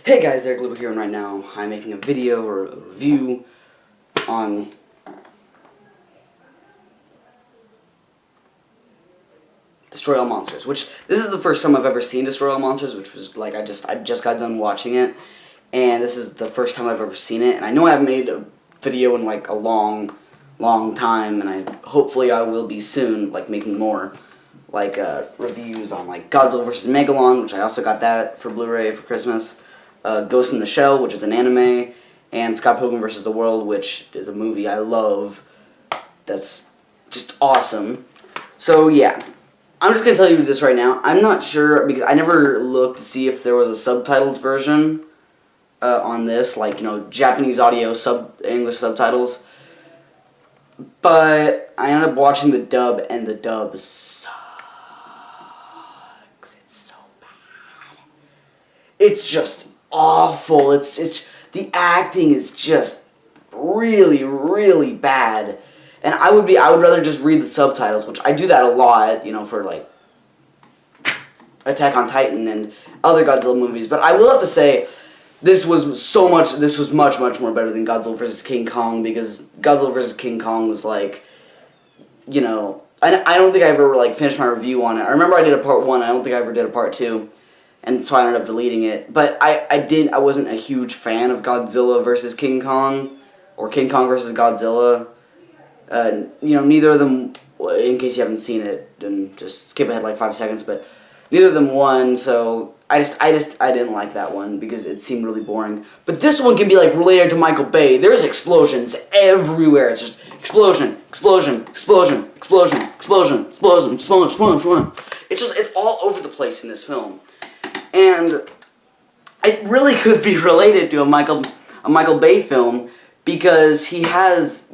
Hey guys, Eric Luba here, and right now I'm making a video or a review on Destroy All Monsters, which this is the first time I've ever seen Destroy All Monsters, which was like I just got done watching it, and this is the first time I've ever seen it, and I know I haven't made a video in like a long time, and hopefully I will be soon, like making more like reviews on like Godzilla vs. Megalon, which I also got that for Blu-ray for Christmas. Ghost in the Shell, which is an anime, and Scott Pilgrim vs. the World, which is a movie I love. That's just awesome. So yeah, I'm just gonna tell you this right now. I'm not sure because I never looked to see if there was a subtitled version on this, like Japanese audio English subtitles. But I ended up watching the dub, and the dub sucks. It's so bad. It's just awful. It's the acting is just really bad, and I would rather just read the subtitles, which I do that a lot, for like Attack on Titan and other Godzilla movies. But I will have to say, this was much more better than Godzilla vs. King Kong, because Godzilla vs. King Kong was like, I don't think I ever like finished my review on it. I remember I did a part 1. I don't think I ever did a part 2. And so I ended up deleting it. But I wasn't a huge fan of Godzilla vs. King Kong, or King Kong vs. Godzilla. Neither of them, in case you haven't seen it, then just skip ahead like 5 seconds, but neither of them won, so I didn't like that one because it seemed really boring. But this one can be like related to Michael Bay. There's explosions everywhere. It's just explosion. It's all over the place in this film. And it really could be related to a Michael Bay film, because he has,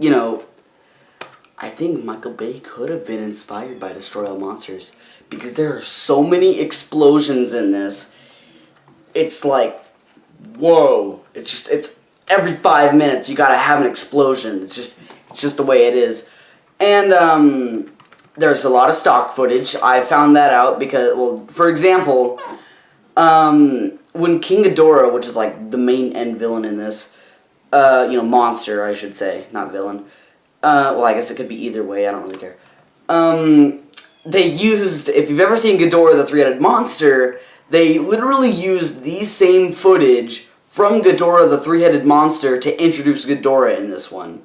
I think Michael Bay could have been inspired by Destroy All Monsters, because there are so many explosions in this. It's like, whoa. It's every 5 minutes you gotta have an explosion. It's just the way it is. And there's a lot of stock footage. I found that out because, well, for example, when King Ghidorah, which is like the main end villain in this, monster, I should say, not villain. Well, I guess it could be either way, I don't really care. They used, if you've ever seen Ghidorah the Three-Headed Monster, they literally used the same footage from Ghidorah the Three-Headed Monster to introduce Ghidorah in this one.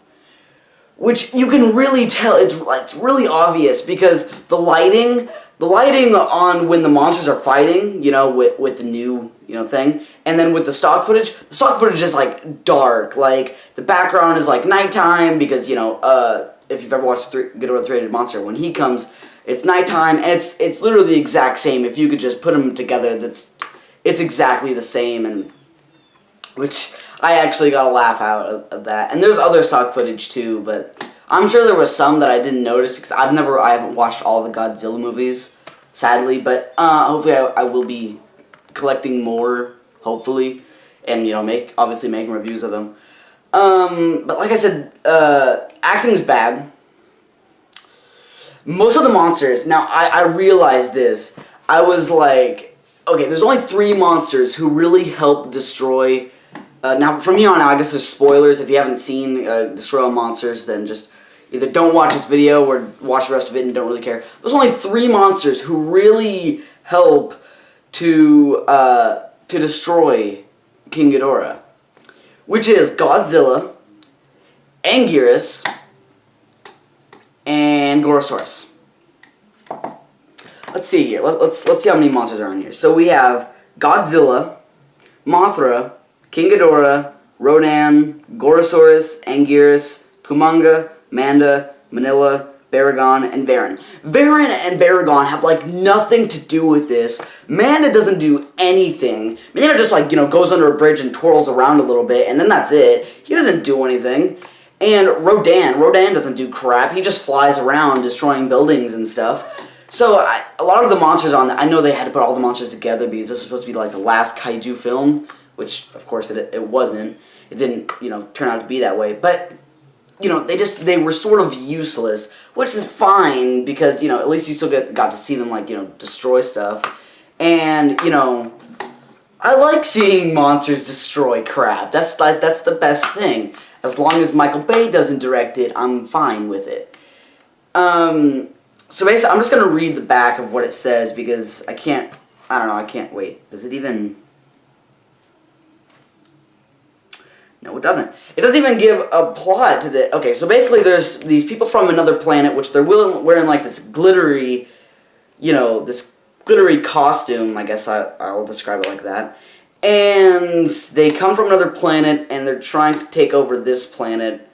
Which you can really tell, it's really obvious, because the lighting on when the monsters are fighting, with the new, thing, and then with the stock footage is like dark, like the background is like nighttime, because, if you've ever watched Ghidorah the Three-Headed Monster, when he comes, it's nighttime, and it's literally the exact same. If you could just put them together, it's exactly the same, and which I actually got a laugh out of that. And there's other stock footage too, but I'm sure there was some that I didn't notice because I haven't watched all the Godzilla movies, sadly. But hopefully I will be collecting more, hopefully, and obviously making reviews of them. But like I said, acting's bad. Most of the monsters, now I realized this, I was like, okay, there's only 3 monsters who really help destroy, now from here on out, I guess there's spoilers. If you haven't seen Destroy All Monsters, then just either don't watch this video or watch the rest of it and don't really care. There's only 3 monsters who really help to destroy King Ghidorah, which is Godzilla, Anguirus, and Gorosaurus. Let's see here. Let's see how many monsters are on here. So we have Godzilla, Mothra, King Ghidorah, Rodan, Gorosaurus, Anguirus, Kumanga, Manda, Manila, Baragon, and Varan. Varan and Baragon have like nothing to do with this. Manda doesn't do anything. Manda just goes under a bridge and twirls around a little bit, and then that's it. He doesn't do anything. And Rodan doesn't do crap. He just flies around destroying buildings and stuff. So a lot of the monsters on I know they had to put all the monsters together because this was supposed to be like the last kaiju film, which of course it wasn't. It didn't turn out to be that way. But they were sort of useless, which is fine because at least you still got to see them destroy stuff. And I like seeing monsters destroy crap. That's the best thing. As long as Michael Bay doesn't direct it, I'm fine with it. So basically, I'm just gonna read the back of what it says because I can't. I don't know. I can't wait. Does it even? No, it doesn't. It doesn't even give a plot to the... Okay, so basically there's these people from another planet, which they're wearing like this glittery, this glittery costume, I guess I'll describe it like that. And they come from another planet, and they're trying to take over this planet.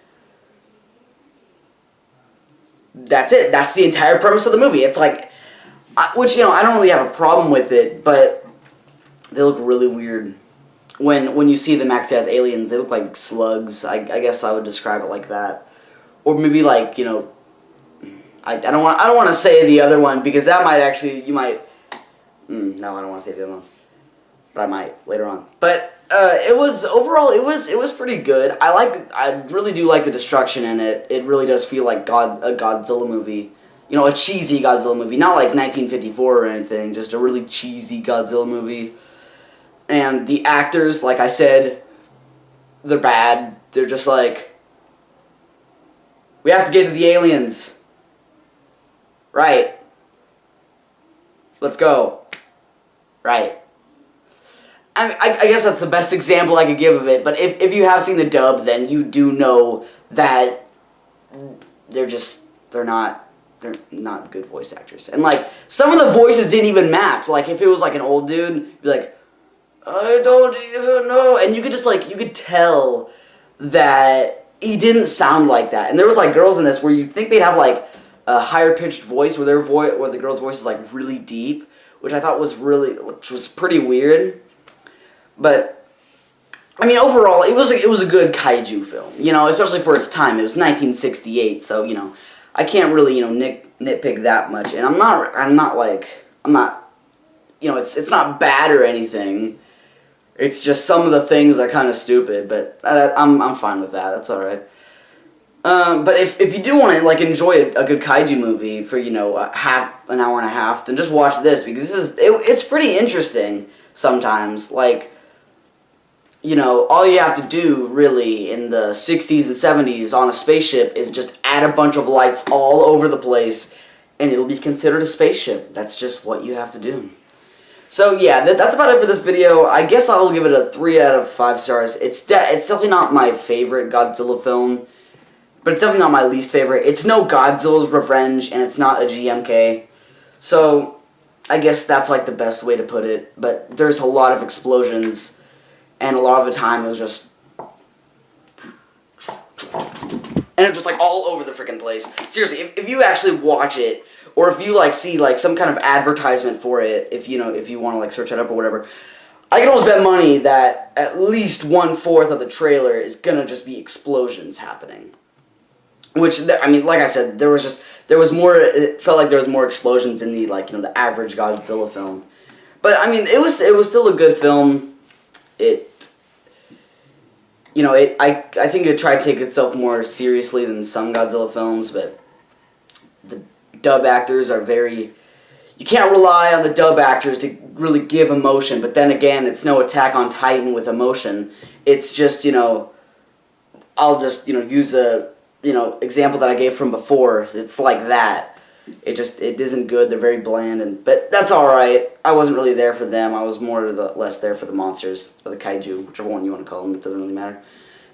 That's it. That's the entire premise of the movie. It's like... Which, I don't really have a problem with it, but they look really weird. When you see them act as aliens, they look like slugs. I guess I would describe it like that, or maybe like I don't want to say the other one because that might actually no, I don't want to say the other one, but I might later on. But overall it was pretty good. I really do like the destruction in it. It really does feel like a Godzilla movie, a cheesy Godzilla movie, not like 1954 or anything, just a really cheesy Godzilla movie. And the actors, like I said, they're bad. They're just like, we have to get to the aliens. Right. Let's go. Right. I guess that's the best example I could give of it. But if you have seen the dub, then you do know that they're not good voice actors. And like, some of the voices didn't even match. Like, if it was like an old dude, you'd be like, I don't even know. And you could tell that he didn't sound like that. And there was like girls in this where you think they'd have like a higher pitched voice where the girl's voice is like really deep, which I thought was pretty weird. But I mean, overall, it was a good kaiju film, especially for its time. It was 1968, so I can't really nitpick that much. And I'm not it's not bad or anything. It's just some of the things are kind of stupid, but I'm fine with that. That's all right. But if you do want to enjoy a good kaiju movie for an hour and a half, then just watch this because it's pretty interesting sometimes. All you have to do really in the 60s and 70s on a spaceship is just add a bunch of lights all over the place, and it'll be considered a spaceship. That's just what you have to do. So yeah, that's about it for this video. I guess I'll give it a 3 out of 5 stars. It's definitely not my favorite Godzilla film, but it's definitely not my least favorite. It's no Godzilla's Revenge, and it's not a GMK. So I guess that's like the best way to put it. But there's a lot of explosions, and a lot of the time it was just... And it's just like all over the freaking place. Seriously, if you actually watch it, or if you see some kind of advertisement for it, if you want to search it up or whatever, I can almost bet money that at least 1/4 of the trailer is gonna just be explosions happening. Which, I mean, like I said, there was more. It felt like there was more explosions in the the average Godzilla film. But I mean, it was still a good film. I think it tried to take itself more seriously than some Godzilla films, but the dub actors are very... You can't rely on the dub actors to really give emotion, but then again, it's no Attack on Titan with emotion. It's just, I'll just, use a, example that I gave from before. It's like that. It isn't good. They're very bland, but that's alright. I wasn't really there for them. I was more or less there for the monsters, or the kaiju, whichever one you want to call them. It doesn't really matter.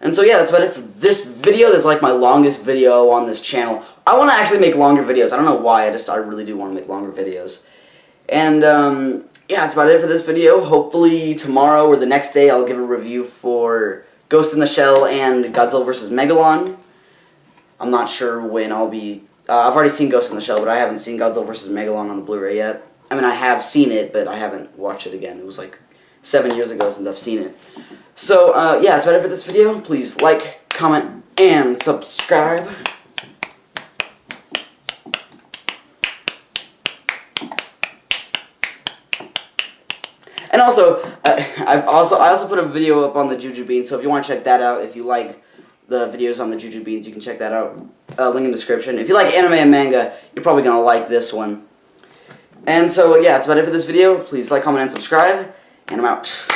And so yeah, that's about it for this video. This is my longest video on this channel. I want to actually make longer videos. I don't know why, I really do want to make longer videos. And yeah, that's about it for this video. Hopefully tomorrow or the next day I'll give a review for Ghost in the Shell and Godzilla vs. Megalon. I'm not sure when I'll be... I've already seen Ghost in the Shell, but I haven't seen Godzilla vs. Megalon on the Blu-ray yet. I mean, I have seen it, but I haven't watched it again. It was 7 years ago since I've seen it. So, yeah, that's about it for this video. Please like, comment, and subscribe. And also, I also put a video up on the Juju Beans, so if you want to check that out, if you like the videos on the Juju Beans, you can check that out. Link in the description. If you like anime and manga, you're probably going to like this one. And so, yeah, that's about it for this video. Please like, comment, and subscribe. And I'm out.